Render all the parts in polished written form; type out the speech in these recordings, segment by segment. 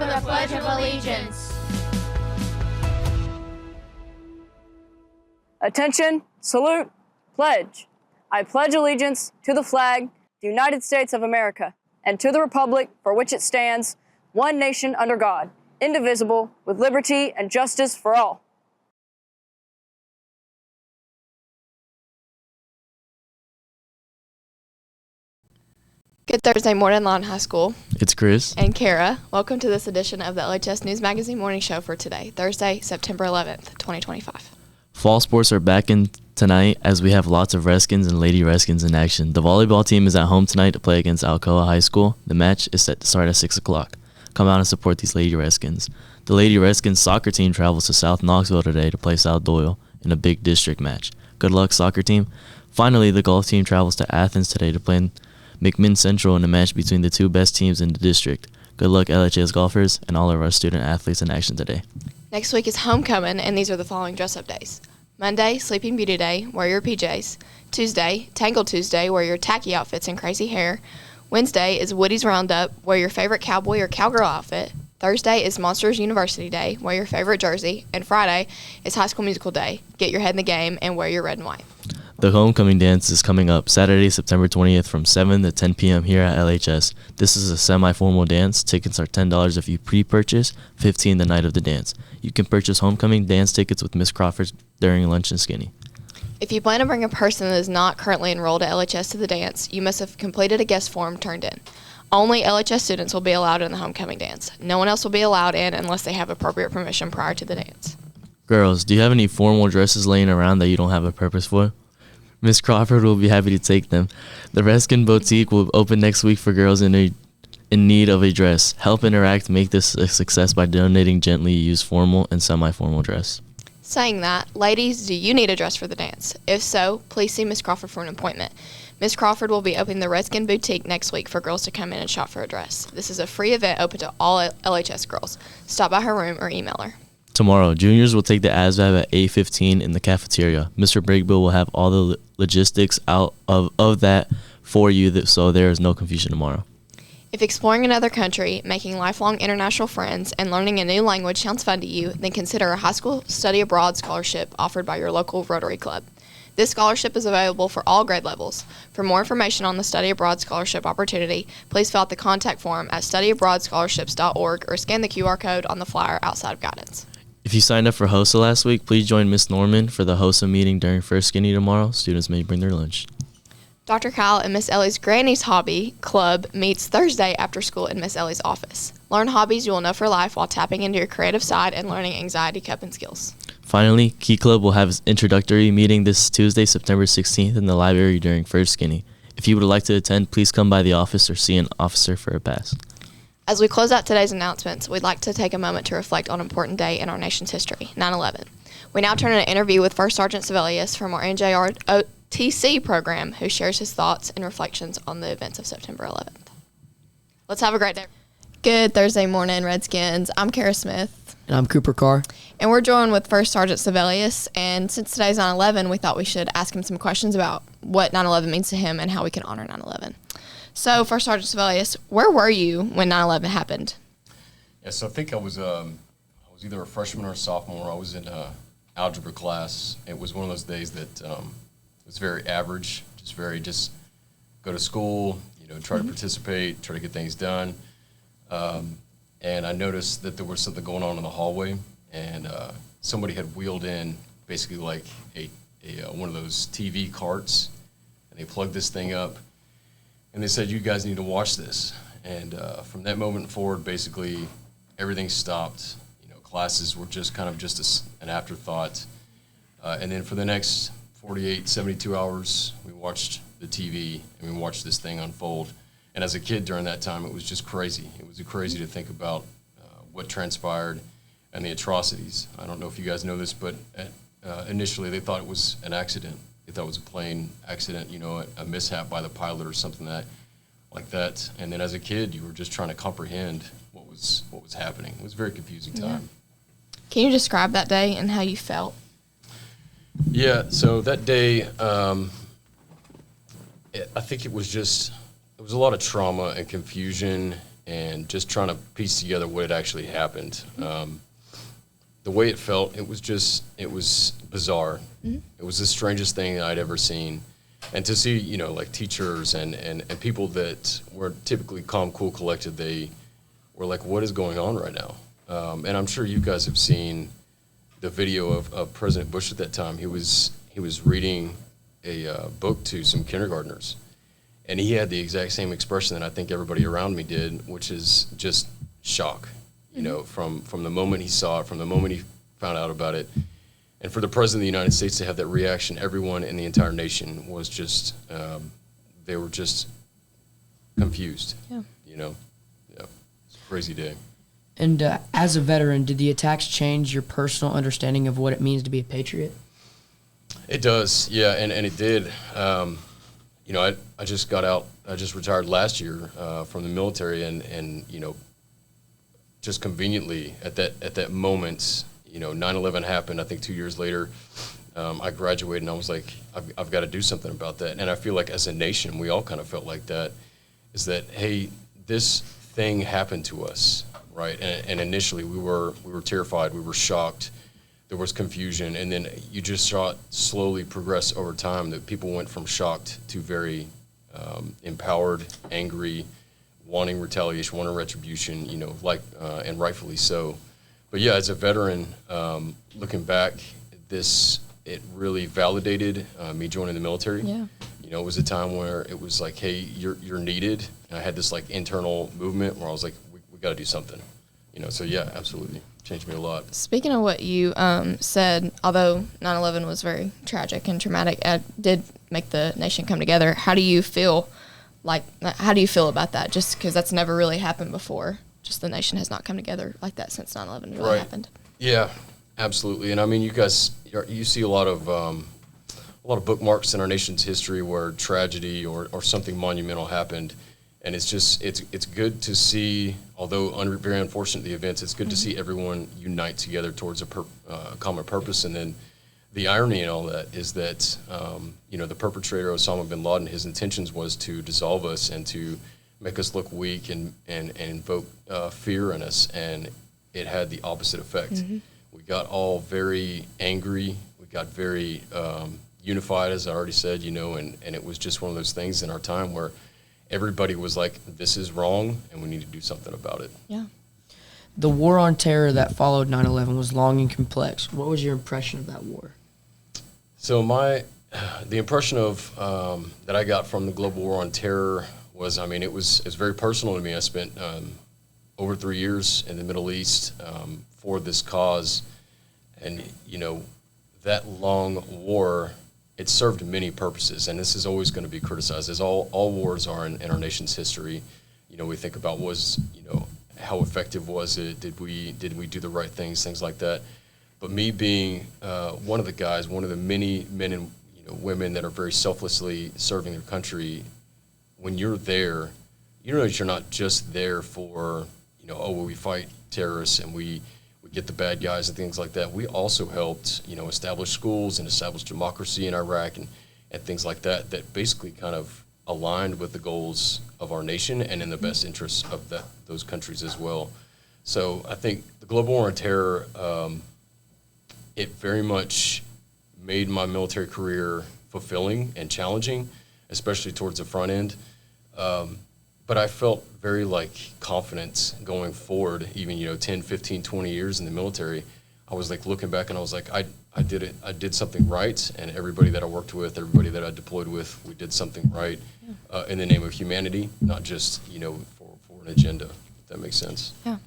the Pledge of Allegiance. Attention, salute, pledge. I pledge allegiance to the flag of the United States of America and to the republic for which it stands, one nation under God, indivisible, with liberty and justice for all. Good Thursday morning, Loudon High School. It's Cris and Cara. Welcome to this edition of the LHS News Magazine Morning Show for today, Thursday, September 11th, 2025. Fall sports are back in tonight as we have lots of Redskins and Lady Redskins in action. The volleyball team is at home tonight to play against Alcoa High School. The match is set to start at 6 o'clock. Come out and support these Lady Redskins. The Lady Redskins soccer team travels to South Knoxville today to play South Doyle in a big district match. Good luck, soccer team. Finally, the golf team travels to Athens today to play McMinn Central in a match between the two best teams in the district. Good luck, LHS golfers, and all of our student athletes in action today. Next week is homecoming, and these are the following dress-up days. Monday, Sleeping Beauty Day, wear your PJs. Tuesday, Tangle Tuesday, wear your tacky outfits and crazy hair. Wednesday is Woody's Roundup, wear your favorite cowboy or cowgirl outfit. Thursday is Monsters University Day, wear your favorite jersey. And Friday is High School Musical Day, get your head in the game and wear your red and white. The homecoming dance is coming up Saturday, September 20th from 7 to 10 p.m. here at LHS. This is a semi-formal dance. Tickets are $10 if you pre-purchase, $15 the night of the dance. You can purchase homecoming dance tickets with Miss Crawford during lunch and skinny. If you plan to bring a person that is not currently enrolled at LHS to the dance, you must have completed a guest form turned in. Only LHS students will be allowed in the homecoming dance. No one else will be allowed in unless they have appropriate permission prior to the dance. Girls, do you have any formal dresses laying around that you don't have a purpose for? Miss Crawford will be happy to take them. The Redskin Boutique will open next week for girls in need of a dress. Help Interact make this a success by donating gently used formal and semi-formal dress. Saying that, ladies, do you need a dress for the dance? If so, please see Miss Crawford for an appointment. Miss Crawford will be opening the Redskin Boutique next week for girls to come in and shop for a dress. This is a free event open to all LHS girls. Stop by her room or email her. Tomorrow, juniors will take the ASVAB at 8:15 in the cafeteria. Mr. Brigbill will have all the logistics out of that for you, so there is no confusion tomorrow. If exploring another country, making lifelong international friends, and learning a new language sounds fun to you, then consider a high school study abroad scholarship offered by your local Rotary Club. This scholarship is available for all grade levels. For more information on the study abroad scholarship opportunity, please fill out the contact form at studyabroadscholarships.org or scan the QR code on the flyer outside of guidance. If you signed up for HOSA last week, please join Miss Norman for the HOSA meeting during First Skinny tomorrow. Students may bring their lunch. Dr. Kyle and Miss Ellie's Granny's Hobby Club meets Thursday after school in Miss Ellie's office. Learn hobbies you will know for life while tapping into your creative side and learning anxiety coping skills. Finally, Key Club will have its introductory meeting this Tuesday, September 16th in the library during First Skinny. If you would like to attend, please come by the office or see an officer for a pass. As we close out today's announcements, we'd like to take a moment to reflect on an important day in our nation's history, 9/11. We now turn to an interview with First Sergeant Sebelius from our NJROTC program, who shares his thoughts and reflections on the events of September 11th. Let's have a great day. Good Thursday morning, Redskins. I'm Cara Smith. And I'm Cooper Carr. And we're joined with First Sergeant Sebelius. And since today's 9/11, we thought we should ask him some questions about what 9/11 means to him and how we can honor 9/11. So, First Sergeant Sebelius, where were you when 9/11 happened? Yeah, so I think I was either a freshman or a sophomore. I was in algebra class. It was one of those days that was very average, just go to school, try to participate, try to get things done. And I noticed that there was something going on in the hallway, and somebody had wheeled in basically like a one of those TV carts, and they plugged this thing up. And they said, you guys need to watch this. And from that moment forward, basically, everything stopped. Classes were just kind of an afterthought. And then for the next 48, 72 hours, we watched the TV and we watched this thing unfold. And as a kid during that time, it was just crazy. It was crazy to think about what transpired and the atrocities. I don't know if you guys know this, but initially they thought it was an accident. They thought it was a plane accident, a mishap by the pilot or something like that. And then as a kid, you were just trying to comprehend what was happening. It was a very confusing time. Can you describe that day and how you felt? Yeah, so that day, I think it was a lot of trauma and confusion and just trying to piece together what had actually happened. The way it felt, it was bizarre. It was the strangest thing that I'd ever seen. And to see, you know, like teachers and people that were typically calm, cool, collected, they were like, what is going on right now? And I'm sure you guys have seen the video of President Bush at that time. He was reading a book to some kindergartners. And he had the exact same expression that I think everybody around me did, which is just shock, you know, from the moment he saw it, from the moment he found out about it. And for the President of the United States to have that reaction, everyone in the entire nation was just, they were just confused, you know. Yeah, it's a crazy day. And as a veteran, did the attacks change your personal understanding of what it means to be a patriot? It does, yeah, and it did. You know, I just got out, I just retired last year from the military, and you know, just conveniently at that moment, you know, 9/11 happened. I think 2 years later, I graduated, and I was like, I've got to do something about that. And I feel like as a nation, we all kind of felt like that, is that, hey, this thing happened to us, right? And initially we were terrified, we were shocked. There was confusion, and then you just saw it slowly progress over time, that people went from shocked to very empowered, angry, wanting retaliation, wanting retribution, you know, like, and rightfully so. But yeah, as a veteran, looking back, it really validated me joining the military. Yeah. You know, it was a time where it was like, hey, you're needed. And I had this like internal movement where I was like, we got to do something. You know, so yeah, absolutely. Changed me a lot. Speaking of what you said, although 9/11 was very tragic and traumatic, it did make the nation come together. How do you feel about that? Just because that's never really happened before. Just the nation has not come together like that since 9/11 really happened. Yeah, absolutely. And I mean, you guys, you see a lot of bookmarks in our nation's history where tragedy or something monumental happened. And it's just, it's good to see, although very unfortunate the events, it's good to see everyone unite together towards a common purpose. And then the irony in all that is that, you know, the perpetrator, Osama bin Laden, his intentions was to dissolve us and to make us look weak and invoke fear in us. And it had the opposite effect. We got all very angry. We got very unified, as I already said, you know, and it was just one of those things in our time where everybody was like, this is wrong, and we need to do something about it. Yeah. The war on terror that followed 9/11 was long and complex. What was your impression of that war? So the impression of that I got from the global war on terror was, I mean, it was very personal to me. I spent over 3 years in the Middle East for this cause, and you know, that long war, it served many purposes, and this is always going to be criticized, as all wars are in our nation's history. You know, we think about how effective was it? Did we do the right things? Things like that. But me being one of the guys, one of the many men and women that are very selflessly serving their country, when you're there, you know that you're not just there for we fight terrorists and we get the bad guys and things like that. We also helped, establish schools and establish democracy in Iraq and things like that basically kind of aligned with the goals of our nation and in the best interests of those countries as well. So I think the global war on terror, it very much made my military career fulfilling and challenging, especially towards the front end. But I felt very confident going forward, even 10, 15, 20 years in the military. I was looking back and I was like, I did it. I did something right, and everybody that I worked with, everybody that I deployed with, we did something right in the name of humanity, not just for an agenda. If that makes sense. Yeah.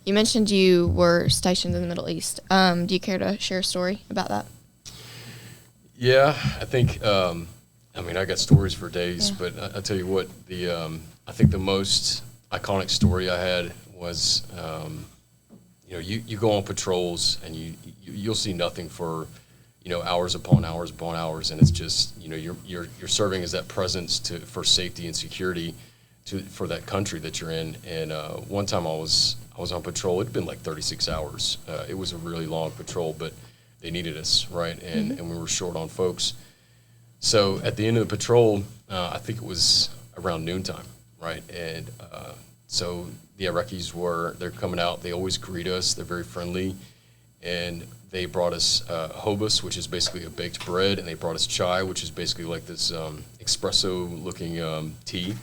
You mentioned you were stationed in the Middle East. Do you care to share a story about that? Yeah, I think. I got stories for days, but I tell you what, I think the most iconic story I had was, you go on patrols and you'll see nothing for, hours upon hours upon hours, and it's just, you're serving as that presence for safety and security for that country that you're in. And one time I was on patrol. It'd been 36 hours. It was a really long patrol, but they needed us, right? And we were short on folks. So at the end of the patrol, I think it was around noontime, right? And So the Iraqis they're coming out. They always greet us. They're very friendly. And they brought us hobus, which is basically a baked bread, and they brought us chai, which is basically like this espresso-looking tea.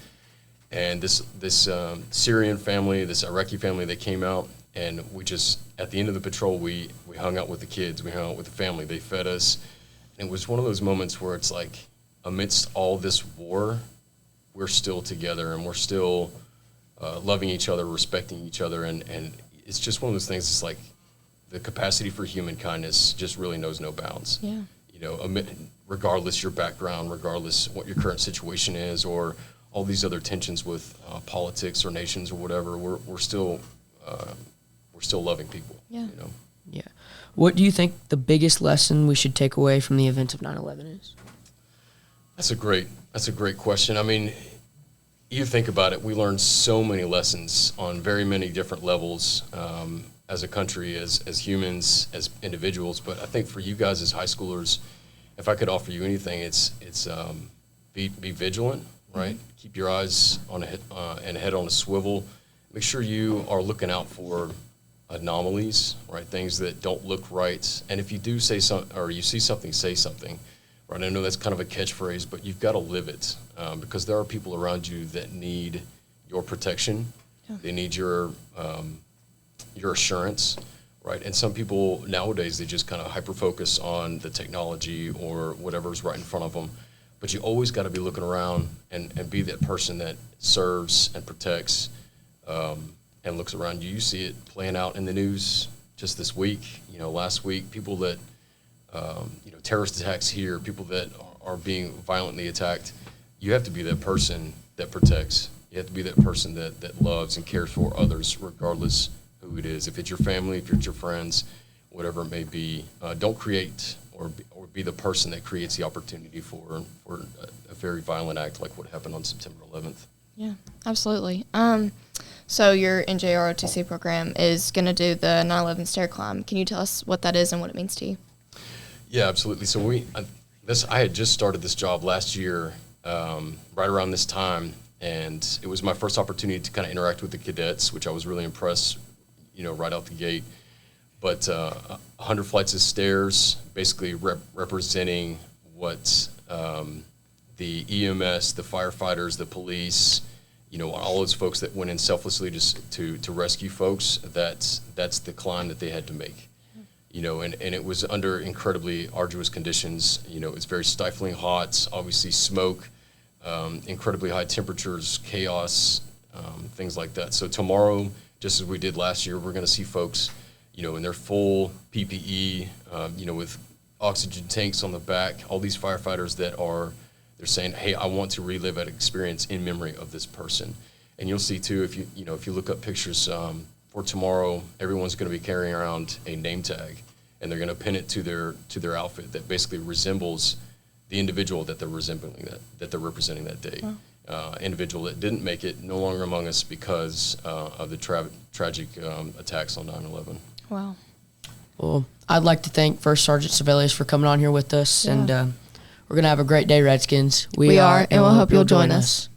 And this Syrian family, this Iraqi family, they came out, and we just, at the end of the patrol, we hung out with the kids. We hung out with the family. They fed us. And it was one of those moments where it's like, amidst all this war, we're still together, and we're still loving each other, respecting each other. And it's just one of those things, it's like the capacity for human kindness just really knows no bounds. Yeah. You know, regardless your background, regardless what your current situation is, or all these other tensions with politics or nations or whatever, we're still loving people. Yeah. You know. Yeah. What do you think the biggest lesson we should take away from the events of 9/11 is? That's a great question. I mean, you think about it, we learned so many lessons on very many different levels as a country, as humans, as individuals. But I think for you guys as high schoolers, if I could offer you anything, it's be vigilant, right? Keep your eyes on and head on a swivel. Make sure you are looking out for anomalies, right? Things that don't look right. And if you do say something, or you see something, say something. Right, I know that's kind of a catchphrase, but you've got to live it because there are people around you that need your protection. Yeah. They need your assurance, right? And some people nowadays, they just kind of hyper-focus on the technology or whatever's right in front of them. But you always got to be looking around and be that person that serves and protects and looks around you. You see it playing out in the news just this week, you know, last week, people that terrorist attacks here, people that are being violently attacked. You have to be that person that protects. You have to be that person that loves and cares for others, regardless who it is. If it's your family, if it's your friends, whatever it may be, don't create or be the person that creates the opportunity for a very violent act like what happened on September 11th. Yeah, absolutely. So your NJROTC program is going to do the 9/11 stair climb. Can you tell us what that is and what it means to you? Yeah, absolutely. So I had just started this job last year, right around this time, and it was my first opportunity to kind of interact with the cadets, which I was really impressed, you know, right out the gate. But 100 flights of stairs, basically representing what the EMS, the firefighters, the police, you know, all those folks that went in selflessly just to rescue folks. That's the climb that they had to make. You know, and it was under incredibly arduous conditions. You know, it's very stifling hot, obviously smoke, incredibly high temperatures, chaos, things like that. So tomorrow, just as we did last year, we're going to see folks, you know, in their full PPE, you know, with oxygen tanks on the back, all these firefighters they're saying, hey, I want to relive that experience in memory of this person. And you'll see too, if you look up pictures for tomorrow, everyone's going to be carrying around a name tag, and they're going to pin it to their outfit that basically resembles the individual that they're they're representing that day. Wow. Individual that didn't make it, no longer among us because of the tragic attacks on 9/11. Wow. Well, I'd like to thank First Sergeant Sebelius for coming on here with us, and we're going to have a great day, Redskins. We are, and we'll hope you'll join us.